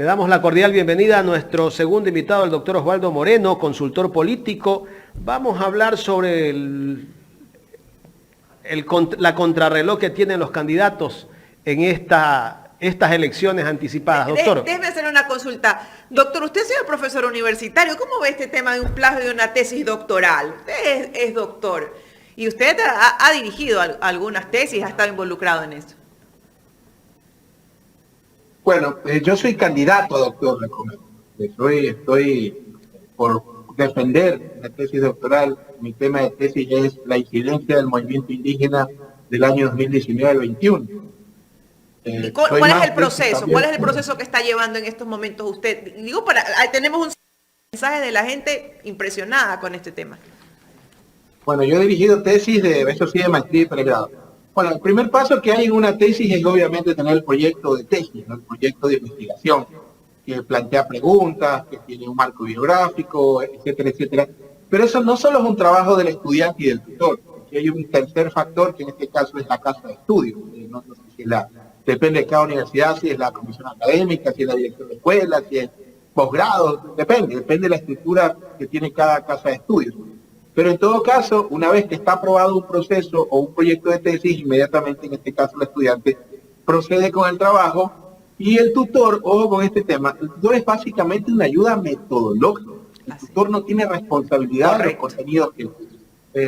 Le damos la cordial bienvenida a nuestro segundo invitado, el doctor Osvaldo Moreno, consultor político. Vamos a hablar sobre la contrarreloj que tienen los candidatos en estas elecciones anticipadas. Doctor. Déjeme hacer una consulta. Doctor, usted es el profesor universitario. ¿Cómo ve este tema de un plagio de una tesis doctoral? Usted es doctor y usted ha dirigido algunas tesis, ha estado involucrado en eso. Bueno, yo soy candidato a doctor, estoy por defender la tesis doctoral. Mi tema de tesis es la incidencia del movimiento indígena del año 2019 al 21. ¿Y cuál es el proceso? ¿Cuál es el proceso que está llevando en estos momentos usted? Digo, tenemos un mensaje de la gente impresionada con este tema. Bueno, yo he dirigido tesis de maestría y pregrado. Bueno, el primer paso que hay en una tesis es obviamente tener el proyecto de tesis, ¿no? El proyecto de investigación, que plantea preguntas, que tiene un marco bibliográfico, etcétera, etcétera. Pero eso no solo es un trabajo del estudiante y del tutor, porque hay un tercer factor que en este caso es la casa de estudio. No sé si depende de cada universidad, si es la comisión académica, si es la dirección de escuela, si es posgrado, depende de la estructura que tiene cada casa de estudios. Pero en todo caso, una vez que está aprobado un proceso o un proyecto de tesis, inmediatamente, en este caso el estudiante, procede con el trabajo y el tutor, ojo con este tema, el tutor es básicamente una ayuda metodológica. El tutor no tiene responsabilidad de los contenidos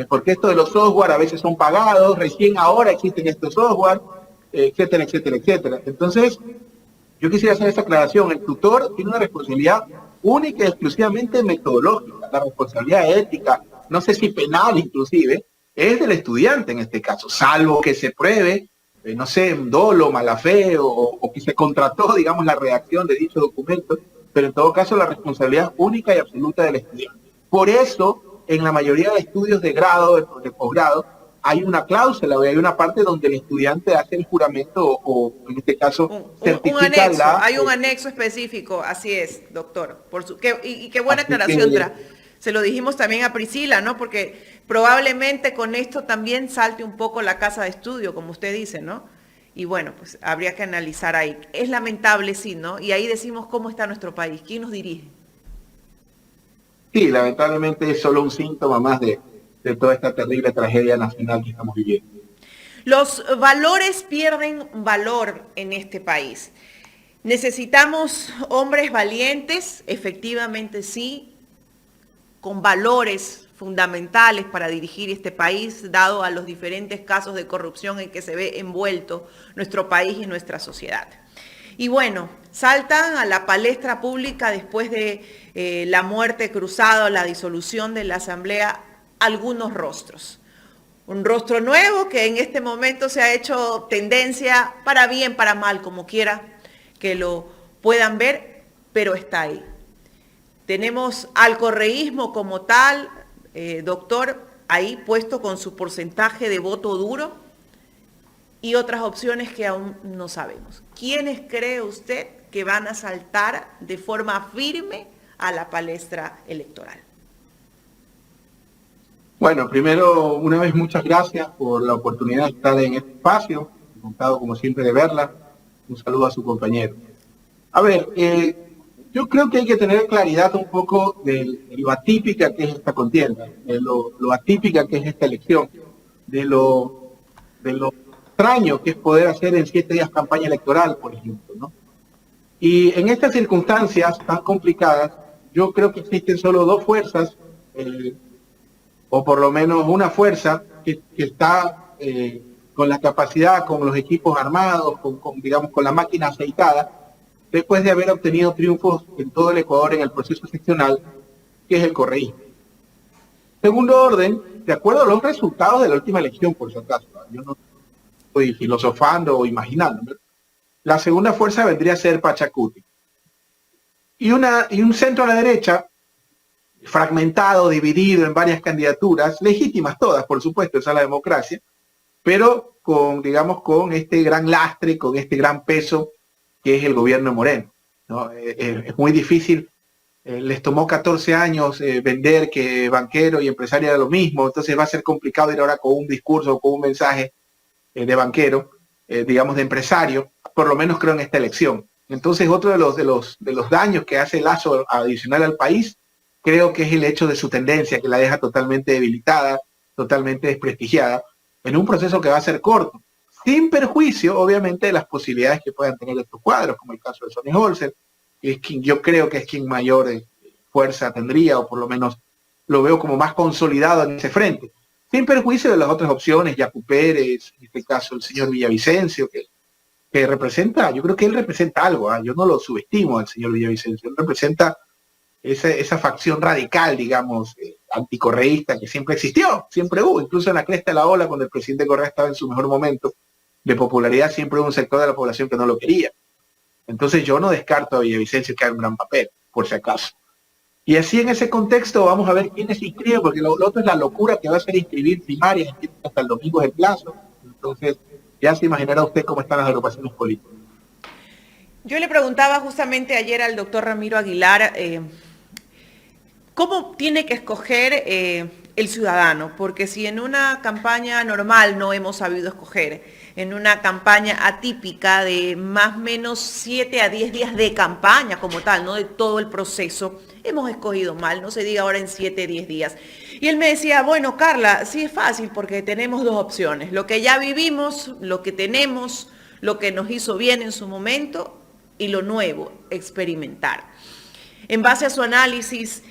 porque esto de los software a veces son pagados, recién ahora existen estos software, etcétera, etcétera, etcétera. Entonces, yo quisiera hacer esta aclaración. El tutor tiene una responsabilidad única y exclusivamente metodológica. La responsabilidad ética, no sé si penal inclusive, es del estudiante en este caso, salvo que se pruebe, no sé, dolo, mala fe o que se contrató, digamos, la redacción de dicho documento, pero en todo caso la responsabilidad única y absoluta del estudiante. Por eso, en la mayoría de estudios de grado, de posgrado, hay una cláusula, hay una parte donde el estudiante hace el juramento o en este caso certifica un anexo, hay un anexo específico, así es, doctor. Y qué buena aclaración, se lo dijimos también a Priscila, ¿no? Porque probablemente con esto también salte un poco la casa de estudio, como usted dice, ¿no? Y bueno, pues habría que analizar ahí. Es lamentable, sí, ¿no? Y ahí decimos cómo está nuestro país, quién nos dirige. Sí, lamentablemente es solo un síntoma más de toda esta terrible tragedia nacional que estamos viviendo. Los valores pierden valor en este país. Necesitamos hombres valientes, efectivamente sí, con valores fundamentales para dirigir este país, dado a los diferentes casos de corrupción en que se ve envuelto nuestro país y nuestra sociedad. Y bueno, saltan a la palestra pública después de la muerte cruzada o la disolución de la Asamblea algunos rostros. Un rostro nuevo que en este momento se ha hecho tendencia, para bien, para mal, como quiera que lo puedan ver, pero está ahí. Tenemos al correísmo como tal, doctor, ahí puesto con su porcentaje de voto duro y otras opciones que aún no sabemos. ¿Quiénes cree usted que van a saltar de forma firme a la palestra electoral? Bueno, primero, una vez muchas gracias por la oportunidad de estar en este espacio, encantado como siempre de verla. Un saludo a su compañero. A ver, yo creo que hay que tener claridad un poco de lo atípica que es esta contienda, de lo atípica que es esta elección, de lo extraño que es poder hacer en 7 días campaña electoral, por ejemplo, ¿no? Y en estas circunstancias tan complicadas, yo creo que existen solo 2 fuerzas, o por lo menos una fuerza que está con la capacidad, con los equipos armados, digamos, con la máquina aceitada, después de haber obtenido triunfos en todo el Ecuador en el proceso seccional, que es el correísmo. Segundo orden, de acuerdo a los resultados de la última elección, por si acaso, yo no estoy filosofando o imaginando, ¿no? La segunda fuerza vendría a ser Pachacuti. Y un centro a la derecha, fragmentado, dividido en varias candidaturas, legítimas todas, por supuesto, esa es la democracia, pero digamos, con este gran lastre, con este gran peso que es el gobierno Moreno, ¿no? Es muy difícil, les tomó 14 años vender que banquero y empresario era lo mismo, entonces va a ser complicado ir ahora con un discurso, con un mensaje de banquero, digamos de empresario, por lo menos creo en esta elección. Entonces, otro de los daños que hace Lazo adicional al país, creo que es el hecho de su tendencia, que la deja totalmente debilitada, totalmente desprestigiada, en un proceso que va a ser corto, sin perjuicio, obviamente, de las posibilidades que puedan tener estos cuadros, como el caso de Sonny Holzer, que es quien yo creo que es quien mayor fuerza tendría, o por lo menos lo veo como más consolidado en ese frente, sin perjuicio de las otras opciones, Yacu Pérez, en este caso el señor Villavicencio, que representa, yo creo que él representa algo, yo no lo subestimo al señor Villavicencio, él representa esa facción radical, digamos, anticorreísta que siempre existió, siempre hubo, incluso en la cresta de la ola, cuando el presidente Correa estaba en su mejor momento de popularidad, siempre hubo un sector de la población que no lo quería. Entonces yo no descarto a Villavicencio que haga un gran papel, por si acaso. Y así en ese contexto vamos a ver quiénes se inscriben, porque lo otro es la locura que va a ser inscribir primarias, hasta el domingo es el plazo. Entonces ya se imaginará usted cómo están las agrupaciones políticas. Yo le preguntaba justamente ayer al doctor Ramiro Aguilar, ¿cómo tiene que escoger el ciudadano? Porque si en una campaña normal no hemos sabido escoger, en una campaña atípica de más o menos 7 a 10 días de campaña como tal, no de todo el proceso, hemos escogido mal, no se diga ahora en 7, 10 días. Y él me decía, bueno, Carla, sí es fácil porque tenemos dos opciones, lo que ya vivimos, lo que tenemos, lo que nos hizo bien en su momento y lo nuevo, experimentar. En base a su análisis,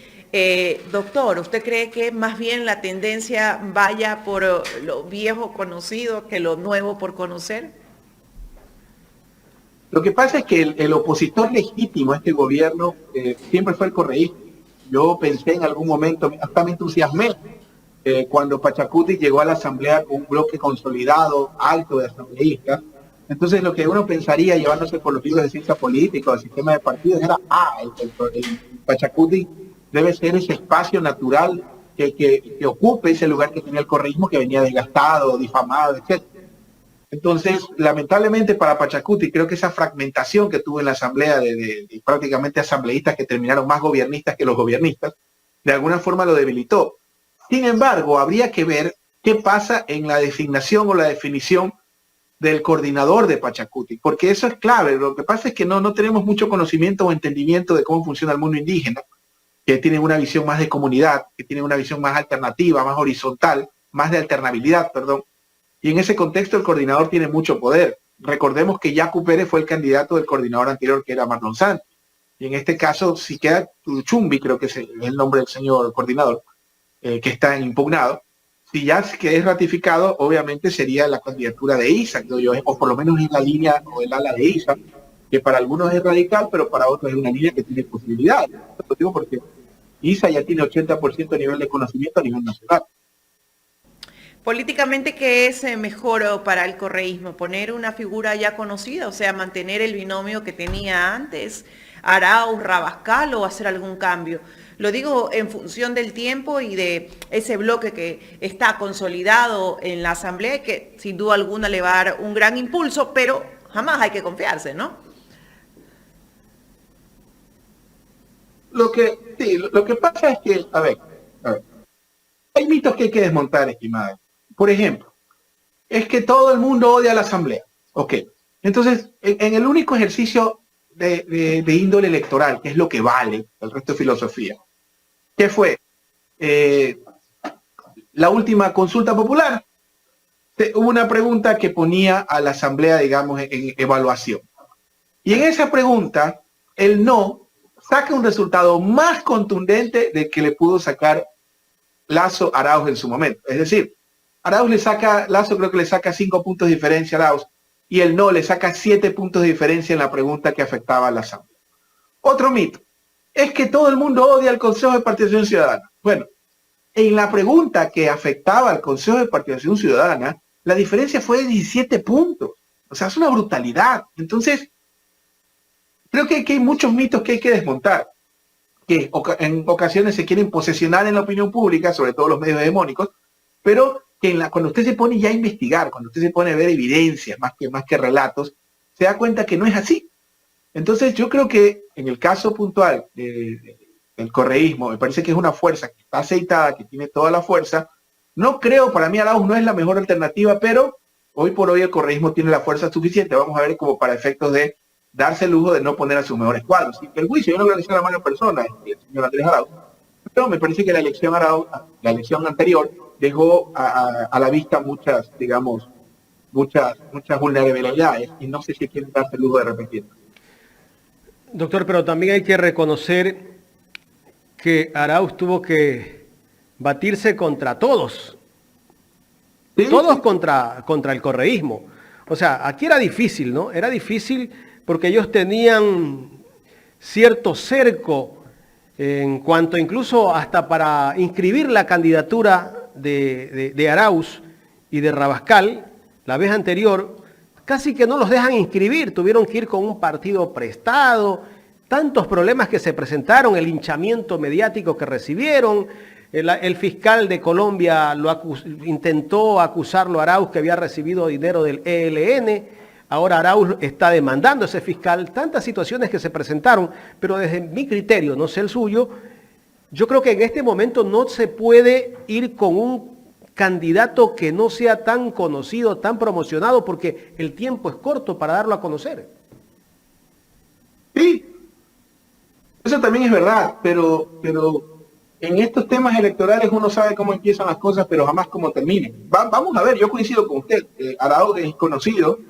doctor, ¿usted cree que más bien la tendencia vaya por lo viejo conocido que lo nuevo por conocer? Lo que pasa es que el opositor legítimo a este gobierno siempre fue el correísmo. Yo pensé en algún momento, hasta me entusiasmé, cuando Pachacuti llegó a la asamblea con un bloque consolidado, alto de asambleístas. Entonces lo que uno pensaría, llevándose por los libros de ciencia política o el sistema de partidos, era, el Pachacuti debe ser ese espacio natural que ocupe ese lugar que tenía el correísmo, que venía desgastado, difamado, etc. Entonces, lamentablemente para Pachacuti, creo que esa fragmentación que tuvo en la asamblea de prácticamente asambleístas que terminaron más gobiernistas que los gobiernistas, de alguna forma lo debilitó. Sin embargo, habría que ver qué pasa en la designación o la definición del coordinador de Pachacuti, porque eso es clave. Lo que pasa es que no tenemos mucho conocimiento o entendimiento de cómo funciona el mundo indígena, que tienen una visión más de comunidad, que tienen una visión más alternativa, más horizontal, más de alternabilidad, perdón. Y en ese contexto el coordinador tiene mucho poder. Recordemos que Yacu Pérez fue el candidato del coordinador anterior, que era Marlon Santos. Y en este caso, si queda Chumbi, creo que es el nombre del señor coordinador, que está impugnado, si ya que es ratificado, obviamente sería la candidatura de Isa, creo yo, o por lo menos en la línea o el ala de Isa, que para algunos es radical, pero para otros es una línea que tiene posibilidades. Lo digo porque Isa ya tiene 80% de nivel de conocimiento a nivel nacional. Políticamente, ¿qué es mejor para el correísmo? ¿Poner una figura ya conocida, o sea, mantener el binomio que tenía antes, Arauz, Rabascal, o hacer algún cambio? Lo digo en función del tiempo y de ese bloque que está consolidado en la Asamblea y que sin duda alguna le va a dar un gran impulso, pero jamás hay que confiarse, ¿no? Lo que pasa es que, a ver, hay mitos que hay que desmontar, estimada. Por ejemplo, es que todo el mundo odia a la Asamblea. Ok, entonces, en el único ejercicio de índole electoral, que es lo que vale, el resto de filosofía, ¿qué fue? La última consulta popular, hubo una pregunta que ponía a la Asamblea, digamos, en evaluación. Y en esa pregunta, el no saca un resultado más contundente del que le pudo sacar Lazo a Arauz en su momento. Es decir, Lazo creo que le saca 5 puntos de diferencia a Arauz y el no le saca 7 puntos de diferencia en la pregunta que afectaba a la Asamblea. Otro mito es que todo el mundo odia al Consejo de Participación Ciudadana. Bueno, en la pregunta que afectaba al Consejo de Participación Ciudadana, la diferencia fue de 17 puntos. O sea, es una brutalidad. Entonces, creo que hay muchos mitos que hay que desmontar, que en ocasiones se quieren posesionar en la opinión pública, sobre todo los medios hegemónicos, pero que cuando usted se pone ya a investigar, cuando usted se pone a ver evidencias más que relatos, se da cuenta que no es así. Entonces yo creo que en el caso puntual del correísmo, me parece que es una fuerza que está aceitada, que tiene toda la fuerza. No creo, para mí Arauz no es la mejor alternativa, pero hoy por hoy el correísmo tiene la fuerza suficiente, vamos a ver, como para efectos de darse el lujo de no poner a sus mejores cuadros. Y el juicio, yo no creo que sea la mala persona, el señor Andrés Arauz, pero me parece que la elección anterior dejó a la vista muchas, digamos, muchas vulnerabilidades y no sé si quieren darse el lujo de repetir. Doctor, pero también hay que reconocer que Arauz tuvo que batirse contra todos. ¿Sí? Todos contra el correísmo. O sea, aquí era difícil, ¿no? Era difícil porque ellos tenían cierto cerco en cuanto incluso hasta para inscribir la candidatura de Arauz y de Rabascal, la vez anterior, casi que no los dejan inscribir, tuvieron que ir con un partido prestado, tantos problemas que se presentaron, el linchamiento mediático que recibieron, el fiscal de Colombia intentó acusarlo a Arauz que había recibido dinero del ELN, ahora Arauz está demandando a ese fiscal, tantas situaciones que se presentaron, pero desde mi criterio, no sé el suyo, yo creo que en este momento no se puede ir con un candidato que no sea tan conocido, tan promocionado, porque el tiempo es corto para darlo a conocer. Sí, eso también es verdad, pero en estos temas electorales uno sabe cómo empiezan las cosas, pero jamás cómo terminan. Vamos a ver, yo coincido con usted, Arauz es conocido,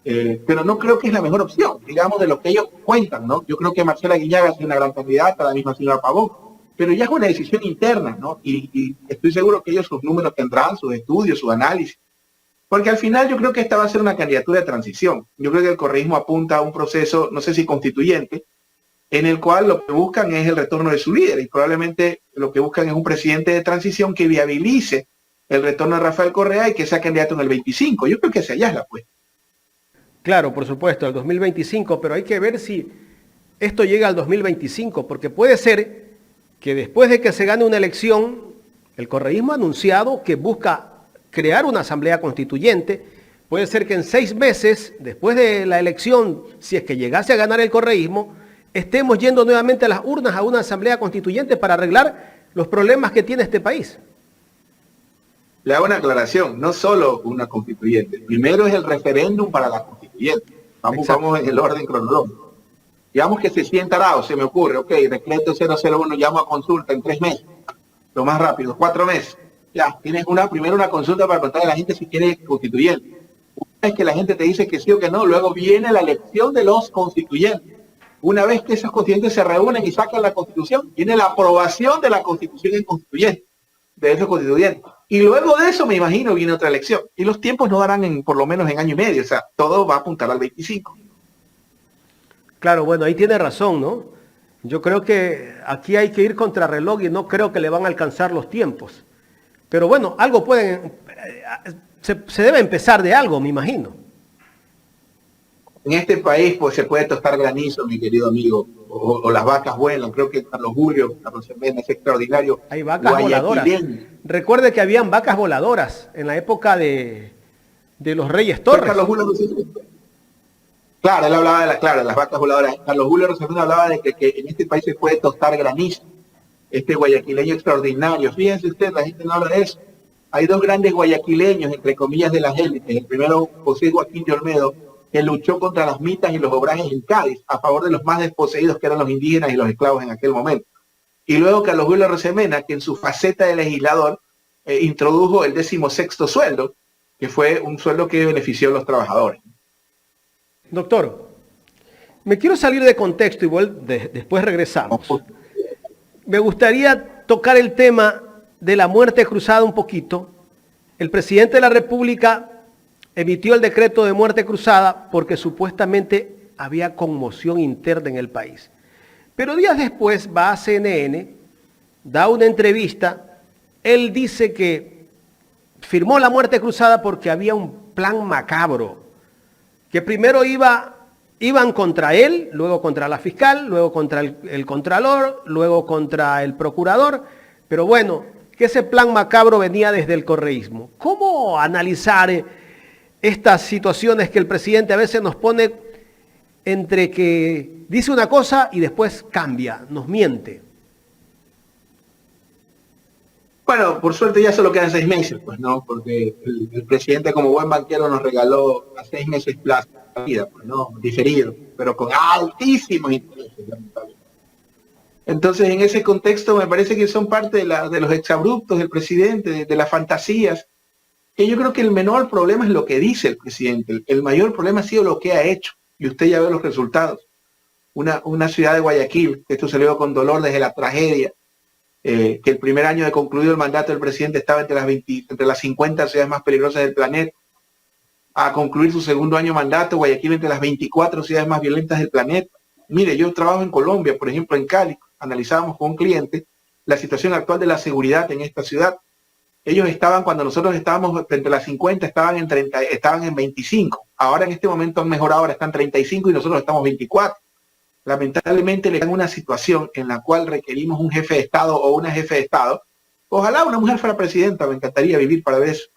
pero no creo que es la mejor opción, digamos, de lo que ellos cuentan, ¿no? Yo creo que Marcela Guiñaga es una gran candidata, la misma señora Pavón, pero ya es una decisión interna, ¿no? Y estoy seguro que ellos sus números tendrán, sus estudios, su análisis, porque al final yo creo que esta va a ser una candidatura de transición. Yo creo que el correísmo apunta a un proceso, no sé si constituyente, en el cual lo que buscan es el retorno de su líder y probablemente lo que buscan es un presidente de transición que viabilice el retorno de Rafael Correa y que sea candidato en el 25. Yo creo que hacia allá es la apuesta. Claro, por supuesto, el 2025, pero hay que ver si esto llega al 2025, porque puede ser que después de que se gane una elección, el correísmo ha anunciado que busca crear una asamblea constituyente. Puede ser que en 6 meses, después de la elección, si es que llegase a ganar el correísmo, estemos yendo nuevamente a las urnas a una asamblea constituyente para arreglar los problemas que tiene este país. Le hago una aclaración, no solo una constituyente. Primero es el referéndum para la constituyente. Vamos en el orden cronológico. Digamos que se sienta Arauz, se me ocurre, ok, decreto 001, llamo a consulta en 3 meses. Lo más rápido, 4 meses. Ya, tienes primero una consulta para preguntarle a la gente si quiere constituyente. Una vez que la gente te dice que sí o que no, luego viene la elección de los constituyentes. Una vez que esos constituyentes se reúnen y sacan la constitución, viene la aprobación de la constitución en constituyente, de esos constituyentes. Y luego de eso, me imagino, viene otra elección. Y los tiempos no darán por lo menos en año y medio. O sea, todo va a apuntar al 25. Claro, bueno, ahí tiene razón, ¿no? Yo creo que aquí hay que ir contra reloj y no creo que le van a alcanzar los tiempos. Pero bueno, algo pueden... Se debe empezar de algo, me imagino. En este país pues se puede tostar granizo, mi querido amigo, o las vacas vuelan. Creo que Carlos Semena es extraordinario. Hay vacas voladoras. Recuerde que habían vacas voladoras en la época de los Reyes Torres. Carlos Julio Claro, él hablaba de las vacas voladoras. Carlos Julio Rosario hablaba de que en este país se puede tostar granizo. Este guayaquileño extraordinario. Fíjense usted, la gente no habla de eso. Hay 2 grandes guayaquileños, entre comillas, de las élites. El primero, José Joaquín de Olmedo, que luchó contra las mitas y los obrajes en Cádiz, a favor de los más desposeídos que eran los indígenas y los esclavos en aquel momento. Y luego Carlos Julio Rosemena, que en su faceta de legislador introdujo el 16º sueldo, que fue un sueldo que benefició a los trabajadores. Doctor, me quiero salir de contexto y después regresamos. Me gustaría tocar el tema de la muerte cruzada un poquito. El presidente de la República emitió el decreto de muerte cruzada porque supuestamente había conmoción interna en el país. Pero días después va a CNN, da una entrevista, él dice que firmó la muerte cruzada porque había un plan macabro, que primero iban contra él, luego contra la fiscal, luego contra el contralor, luego contra el procurador, pero bueno, que ese plan macabro venía desde el correísmo. ¿Cómo analizar estas situaciones que el presidente a veces nos pone entre que dice una cosa y después cambia, nos miente? Bueno, por suerte ya solo quedan 6 meses, pues no, porque el presidente como buen banquero nos regaló a 6 meses plazo de vida, pues no, diferido, pero con altísimos intereses, lamentablemente. Entonces, en ese contexto me parece que son parte de los exabruptos del presidente, de las fantasías, que yo creo que el menor problema es lo que dice el presidente, el mayor problema ha sido lo que ha hecho, y usted ya ve los resultados. Una ciudad de Guayaquil, que esto se le dio con dolor desde la tragedia, que el primer año de concluido el mandato del presidente estaba entre las 50 ciudades más peligrosas del planeta. A concluir su segundo año de mandato, Guayaquil entre las 24 ciudades más violentas del planeta. Mire, yo trabajo en Colombia, por ejemplo, en Cali, analizábamos con un cliente la situación actual de la seguridad en esta ciudad. Ellos estaban, cuando nosotros estábamos entre las 50, estaban en 25. Ahora en este momento han mejorado, ahora están 35 y nosotros estamos 24. Lamentablemente le dan una situación en la cual requerimos un jefe de Estado o una jefe de Estado. Ojalá una mujer fuera presidenta, me encantaría vivir para ver eso.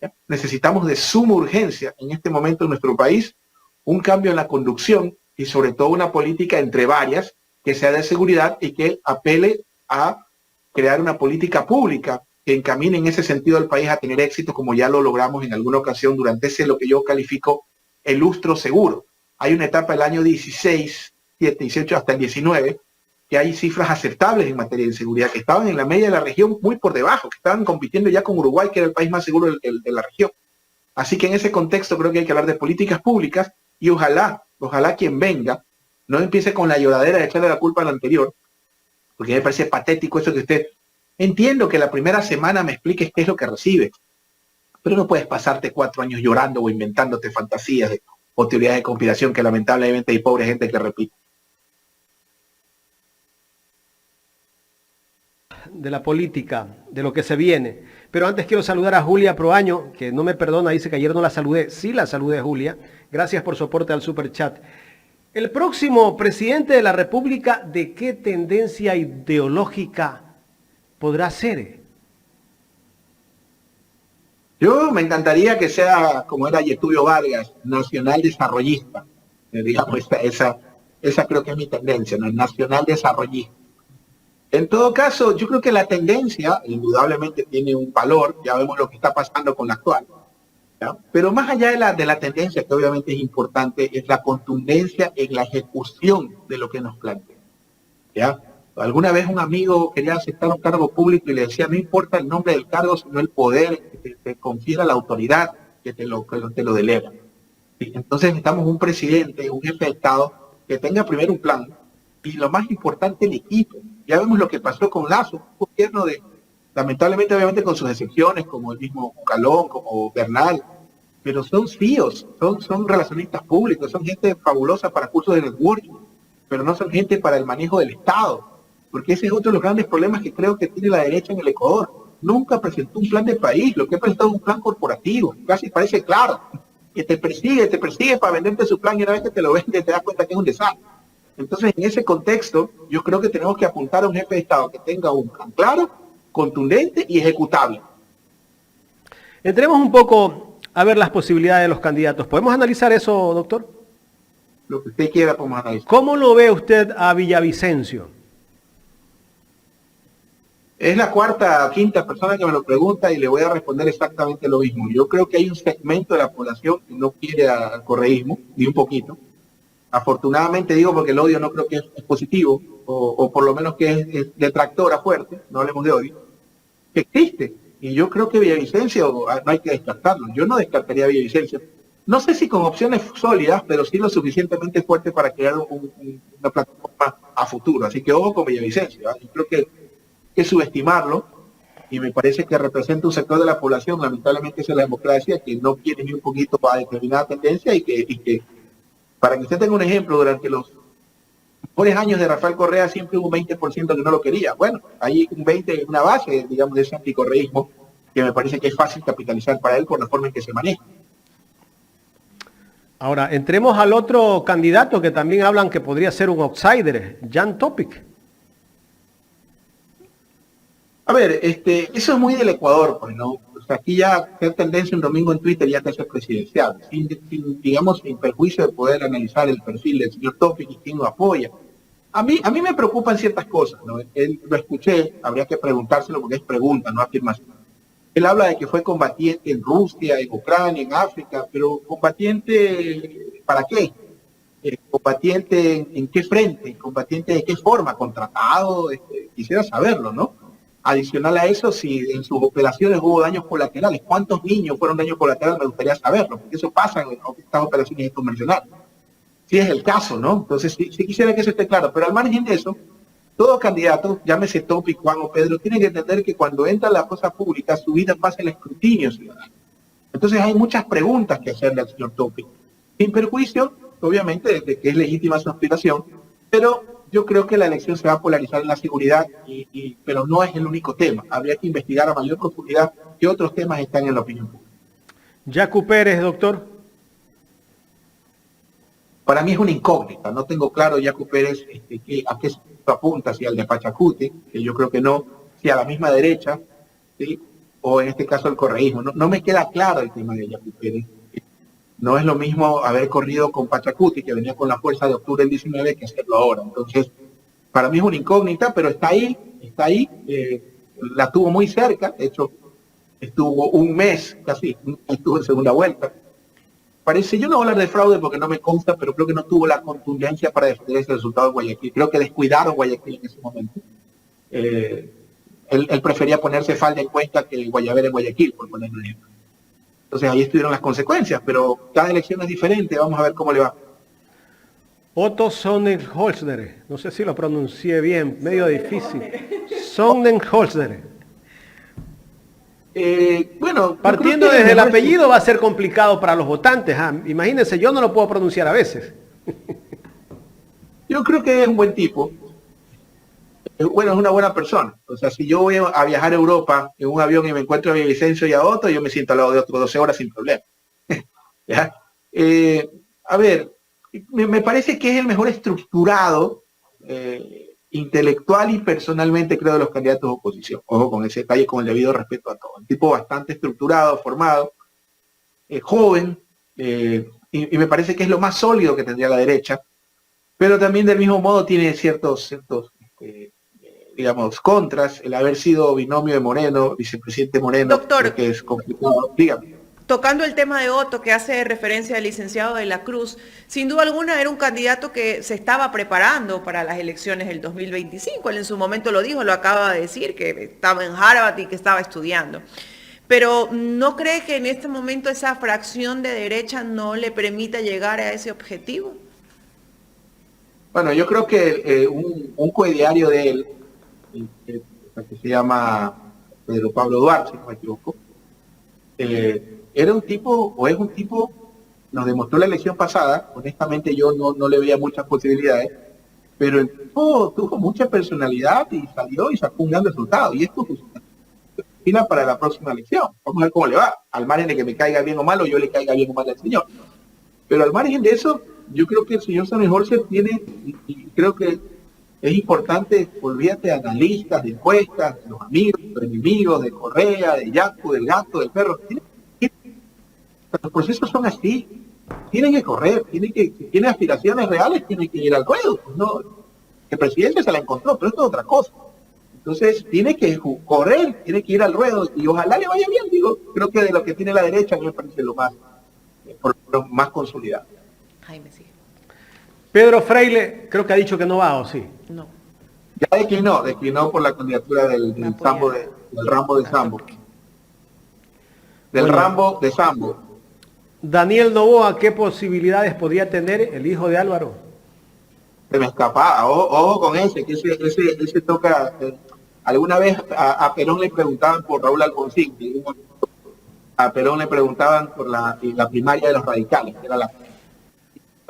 ¿Ya? Necesitamos de suma urgencia en este momento en nuestro país un cambio en la conducción y sobre todo una política entre varias que sea de seguridad y que apele a crear una política pública que encamine en ese sentido al país a tener éxito, como ya lo logramos en alguna ocasión durante lo que yo califico el lustro seguro. Hay una etapa del año 16, 18 hasta el 19, que hay cifras aceptables en materia de seguridad, que estaban en la media de la región muy por debajo, que estaban compitiendo ya con Uruguay, que era el país más seguro de la región. Así que en ese contexto creo que hay que hablar de políticas públicas y ojalá quien venga no empiece con la lloradera de echarle la culpa al anterior, porque me parece patético eso que usted... Entiendo que la primera semana me expliques qué es lo que recibe, pero no puedes pasarte 4 años llorando o inventándote fantasías o teorías de conspiración que lamentablemente hay pobre gente que repite. De la política, de lo que se viene. Pero antes quiero saludar a Julia Proaño, que no me perdona, dice que ayer no la saludé. Sí la saludé, Julia. Gracias por su aporte al super chat. El próximo presidente de la República, ¿de qué tendencia ideológica podrá ser? Yo me encantaría que sea como era Getúlio Vargas, nacional desarrollista. Digamos, esa creo que es mi tendencia, ¿no? Nacional desarrollista. En todo caso, yo creo que la tendencia indudablemente tiene un valor, ya vemos lo que está pasando con la actual, ¿ya? Pero más allá de la tendencia, que obviamente es importante, es la contundencia en la ejecución de lo que nos plantea, ¿ya? Alguna vez un amigo quería aceptar un cargo público y le decía, no importa el nombre del cargo, sino el poder que te confiera la autoridad que te lo delega. ¿Sí? Entonces necesitamos un presidente, un jefe de Estado, que tenga primero un plan y lo más importante, el equipo. Ya vemos lo que pasó con Lazo, un gobierno lamentablemente obviamente con sus excepciones, como el mismo Calón, como Bernal, pero son CEOs, son relacionistas públicos, son gente fabulosa para cursos de networking, pero no son gente para el manejo del Estado. Porque ese es otro de los grandes problemas que creo que tiene la derecha en el Ecuador. Nunca presentó un plan de país, lo que ha presentado es un plan corporativo, casi parece claro, que te persigue para venderte su plan y una vez que te lo vende te das cuenta que es un desastre. Entonces, en ese contexto, yo creo que tenemos que apuntar a un jefe de Estado que tenga un plan claro, contundente y ejecutable. Entremos un poco a ver las posibilidades de los candidatos. ¿Podemos analizar eso, doctor? Lo que usted quiera podemos analizar. ¿Cómo lo ve usted a Villavicencio? Es la cuarta o quinta persona que me lo pregunta y le voy a responder exactamente lo mismo. Yo creo que hay un segmento de la población que no quiere al correísmo, ni un poquito. Afortunadamente digo porque el odio no creo que es positivo, o por lo menos que es detractora fuerte, no hablemos de odio, que existe. Y yo creo que Villavicencio no hay que descartarlo. Yo no descartaría a Villavicencio. No sé si con opciones sólidas, pero sí lo suficientemente fuerte para crear una plataforma a futuro. Así que ojo con Villavicencio. Yo creo que subestimarlo, y me parece que representa un sector de la población, lamentablemente es la democracia, que no quiere ni un poquito a determinada tendencia y que para que usted tenga un ejemplo, durante los mejores años de Rafael Correa siempre hubo un 20% que no lo quería. Bueno, hay un 20%, una base, digamos, de ese anticorreísmo que me parece que es fácil capitalizar para él por la forma en que se maneja. Ahora, entremos al otro candidato que también hablan que podría ser un outsider, Jan Topic. A ver, eso es muy del Ecuador, pues, ¿no? O sea, aquí ya hay tendencia un domingo en Twitter ya que es presidencial, sin perjuicio de poder analizar el perfil del señor Topic y quién lo apoya. A mí me preocupan ciertas cosas, ¿no? Él, lo escuché, habría que preguntárselo porque es pregunta, no afirmación. Él habla de que fue combatiente en Rusia, en Ucrania, en África, pero combatiente ¿para qué? Combatiente en qué frente, combatiente de qué forma, contratado, quisiera saberlo, ¿no? Adicional a eso, si en sus operaciones hubo daños colaterales, ¿cuántos niños fueron daños colaterales? Me gustaría saberlo, porque eso pasa en estas operaciones convencionales. Si es el caso, ¿no? Entonces, sí quisiera que eso esté claro, pero al margen de eso, todo candidato, llámese Topic, Juan o Pedro, tiene que entender que cuando entra a la cosa pública, su vida pasa el escrutinio ciudadano. Entonces hay muchas preguntas que hacerle al señor Topic, sin perjuicio, obviamente, de que es legítima su aspiración, pero yo creo que la elección se va a polarizar en la seguridad, pero no es el único tema. Habría que investigar a mayor profundidad qué otros temas están en la opinión pública. Yacu Pérez, doctor. Para mí es una incógnita, no tengo claro, Yacu Pérez, a qué apunta, si al de Pachacuti, que yo creo que no, si a la misma derecha, ¿sí? O en este caso el correísmo. No me queda claro el tema de Yacu Pérez. No es lo mismo haber corrido con Pachacuti, que venía con la fuerza de octubre del 19, que hacerlo ahora. Entonces, para mí es una incógnita, pero está ahí, la tuvo muy cerca, de hecho, estuvo un mes casi, estuvo en segunda vuelta. Parece, yo no voy a hablar de fraude porque no me consta, pero creo que no tuvo la contundencia para defender ese resultado de Guayaquil. Creo que descuidaron Guayaquil en ese momento. Él prefería ponerse falda en cuenta que el Guayabera en Guayaquil, por ponerlo en ejemplo. Entonces ahí estuvieron las consecuencias, pero cada elección es diferente, vamos a ver cómo le va. Otto Sonnenholzner, no sé si lo pronuncié bien, medio difícil. Sonnenholzner. Bueno, partiendo desde el apellido va a ser complicado para los votantes. Imagínense, yo no lo puedo pronunciar a veces. Yo creo que es un buen tipo. Bueno, es una buena persona. O sea, si yo voy a viajar a Europa en un avión y me encuentro a Vicencio y a Otto, yo me siento al lado de otro 12 horas sin problema. ¿Ya? A ver, me parece que es el mejor estructurado, intelectual y personalmente creo de los candidatos de oposición. Ojo con ese detalle, con el debido respeto a todos. Un tipo bastante estructurado, formado, joven, y me parece que es lo más sólido que tendría la derecha, pero también del mismo modo tiene ciertos digamos, contras, el haber sido binomio de Moreno, vicepresidente Moreno, doctor, que es complicado. Dígame. Tocando el tema de Otto, que hace referencia al licenciado de la Cruz, sin duda alguna era un candidato que se estaba preparando para las elecciones del 2025. Él en su momento lo dijo, lo acaba de decir, que estaba en Harvard y que estaba estudiando. Pero ¿no cree que en este momento esa fracción de derecha no le permita llegar a ese objetivo? Bueno, yo creo que un coediario de él, que se llama Pedro Pablo Duarte, si no me equivoco, era un tipo, o es un tipo, nos demostró la elección pasada, honestamente yo no le veía muchas posibilidades, pero el tipo tuvo mucha personalidad y salió y sacó un gran resultado, y esto fila para la próxima elección. Vamos a ver cómo le va, al margen de que me caiga bien o mal, o yo le caiga bien o mal al señor. Pero al margen de eso, yo creo que el señor Sonnenholzer tiene, y creo que es importante, olvídate de analistas, de encuestas, de los amigos, de los enemigos, de Correa, de Yacu, del gato, del perro. Los procesos son así. Tienen que correr, si tienen aspiraciones reales, tienen que ir al ruedo. No, el presidente se la encontró, pero esto es otra cosa. Entonces, tiene que correr, tiene que ir al ruedo, y ojalá le vaya bien, digo. Creo que de lo que tiene la derecha, me parece lo más consolidado. Jaime, sí. Pedro Freile, creo que ha dicho que no va, ¿o sí? No. Ya declinó por la candidatura del Rambo de Sambo. Del Rambo de Sambo. Daniel Noboa, ¿qué posibilidades podría tener el hijo de Álvaro? Se me escapaba, ojo con ese, que ese toca. Alguna vez a Perón le preguntaban por Raúl Alfonsín, a Perón le preguntaban por la primaria de los radicales, que era la.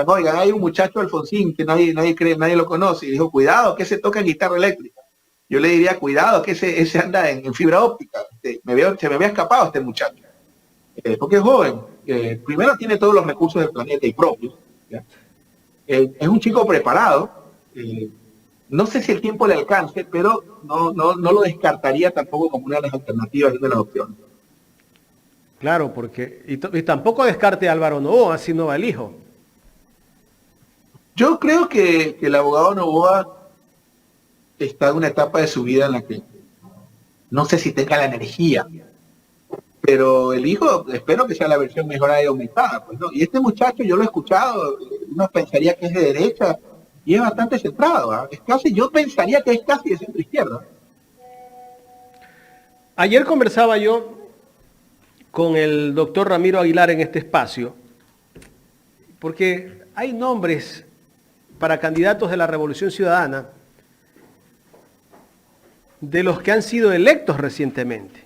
Oigan, hay un muchacho Alfonsín que nadie cree, nadie lo conoce, y dijo, cuidado, que ese toca guitarra eléctrica. Yo le diría, cuidado, que ese anda en fibra óptica. Se me había escapado este muchacho. Porque es joven. Primero tiene todos los recursos del planeta y propios. Es un chico preparado. No sé si el tiempo le alcance, pero no lo descartaría tampoco como una de las alternativas y de las opciones. Claro, porque y tampoco descarte a Álvaro Noboa, sino al hijo. Yo creo que el abogado Noboa está en una etapa de su vida en la que no sé si tenga la energía, pero el hijo espero que sea la versión mejorada y aumentada. Pues, ¿no? Y este muchacho yo lo he escuchado, uno pensaría que es de derecha y es bastante centrado. ¿Ah? Es casi, yo pensaría que es casi de centro izquierda. Ayer conversaba yo con el doctor Ramiro Aguilar en este espacio, porque hay nombres para candidatos de la Revolución Ciudadana de los que han sido electos recientemente.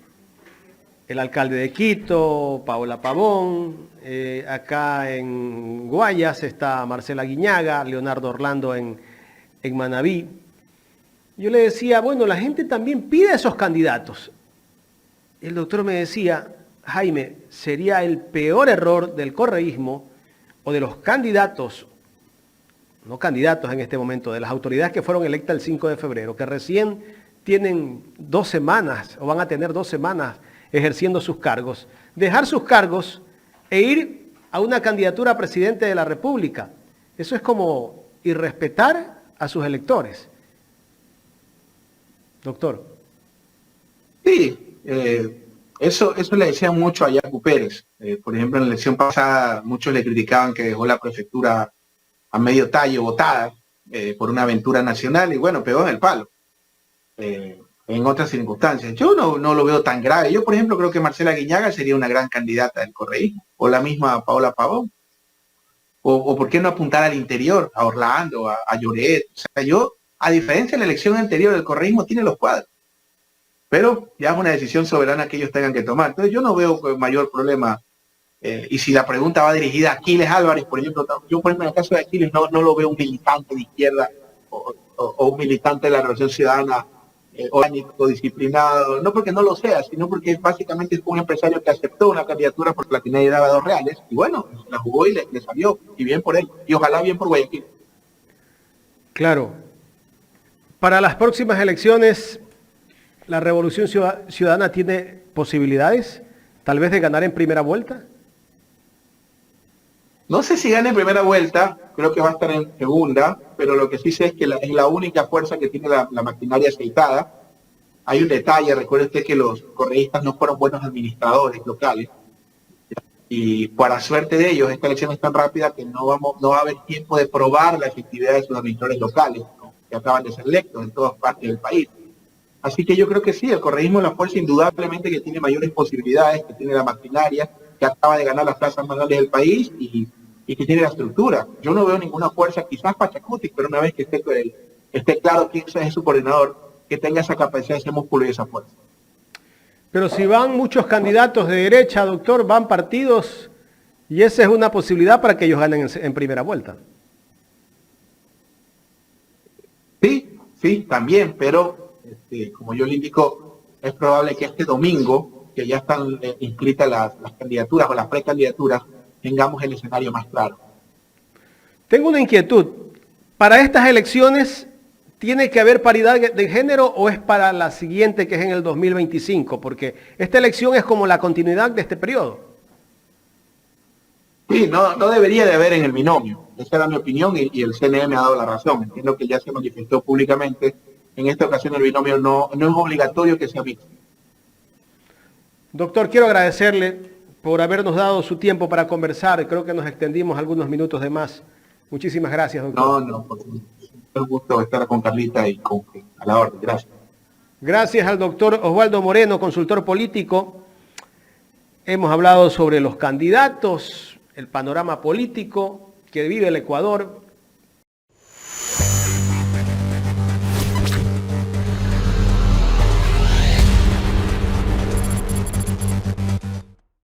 El alcalde de Quito, Paola Pavón, acá en Guayas está Marcela Guiñaga, Leonardo Orlando en Manabí. Yo le decía, bueno, la gente también pide a esos candidatos. El doctor me decía, Jaime, sería el peor error del correísmo o de los candidatos, no candidatos en este momento, de las autoridades que fueron electas el 5 de febrero, que recién tienen 2 semanas o van a tener 2 semanas ejerciendo sus cargos, dejar sus cargos e ir a una candidatura a presidente de la República. Eso es como irrespetar a sus electores. Doctor. Sí, eso le decían mucho a Yacu Pérez. Por ejemplo, en la elección pasada muchos le criticaban que dejó la prefectura a medio tallo botada por una aventura nacional y bueno, pegó en el palo. En otras circunstancias. Yo no lo veo tan grave. Yo, por ejemplo, creo que Marcela Guiñaga sería una gran candidata del correísmo, o la misma Paola Pavón. O por qué no apuntar al interior, a Orlando, a Lloret. O sea, yo, a diferencia de la elección anterior, el correísmo tiene los cuadros. Pero ya es una decisión soberana que ellos tengan que tomar. Entonces yo no veo mayor problema. Y si la pregunta va dirigida a Aquiles Álvarez, por ejemplo, yo por ejemplo en el caso de Aquiles no lo veo un militante de izquierda o un militante de la Revolución Ciudadana orgánico, disciplinado, no porque no lo sea, sino porque básicamente es un empresario que aceptó una candidatura porque la tenía y daba $2, y bueno, la jugó y le salió, y bien por él, y ojalá bien por Guayaquil. Claro. Para las próximas elecciones, ¿la Revolución Ciudadana tiene posibilidades, tal vez de ganar en primera vuelta? No sé si gana en primera vuelta, creo que va a estar en segunda, pero lo que sí sé es que es la única fuerza que tiene la maquinaria aceitada. Hay un detalle, recuerde usted que los correístas no fueron buenos administradores locales, y para suerte de ellos, esta elección es tan rápida que no va a haber tiempo de probar la efectividad de sus administradores locales, ¿no? Que acaban de ser electos en todas partes del país. Así que yo creo que sí, el correísmo es la fuerza indudablemente que tiene mayores posibilidades, que tiene la maquinaria, que acaba de ganar las plazas más grandes del país y que tiene la estructura. Yo no veo ninguna fuerza, quizás Pachacuti, pero una vez que esté claro quién es su coordinador, que tenga esa capacidad, ese músculo y esa fuerza. Pero si van muchos candidatos de derecha, doctor, van partidos, y esa es una posibilidad para que ellos ganen en primera vuelta. Sí, también, pero como yo le indico, es probable que este domingo, que ya están inscritas las candidaturas o las precandidaturas, tengamos el escenario más claro. Tengo una inquietud. ¿Para estas elecciones tiene que haber paridad de género o es para la siguiente, que es en el 2025? Porque esta elección es como la continuidad de este periodo. Sí, no debería de haber en el binomio. Esa era mi opinión y el CNE me ha dado la razón. Entiendo que ya se manifestó públicamente. En esta ocasión el binomio no es obligatorio que sea mixto. Doctor, quiero agradecerle por habernos dado su tiempo para conversar. Creo que nos extendimos algunos minutos de más. Muchísimas gracias, doctor. No, por favor. Es un gusto estar con Carlita y a la orden. Gracias. Gracias al doctor Osvaldo Moreno, consultor político. Hemos hablado sobre los candidatos, el panorama político que vive el Ecuador,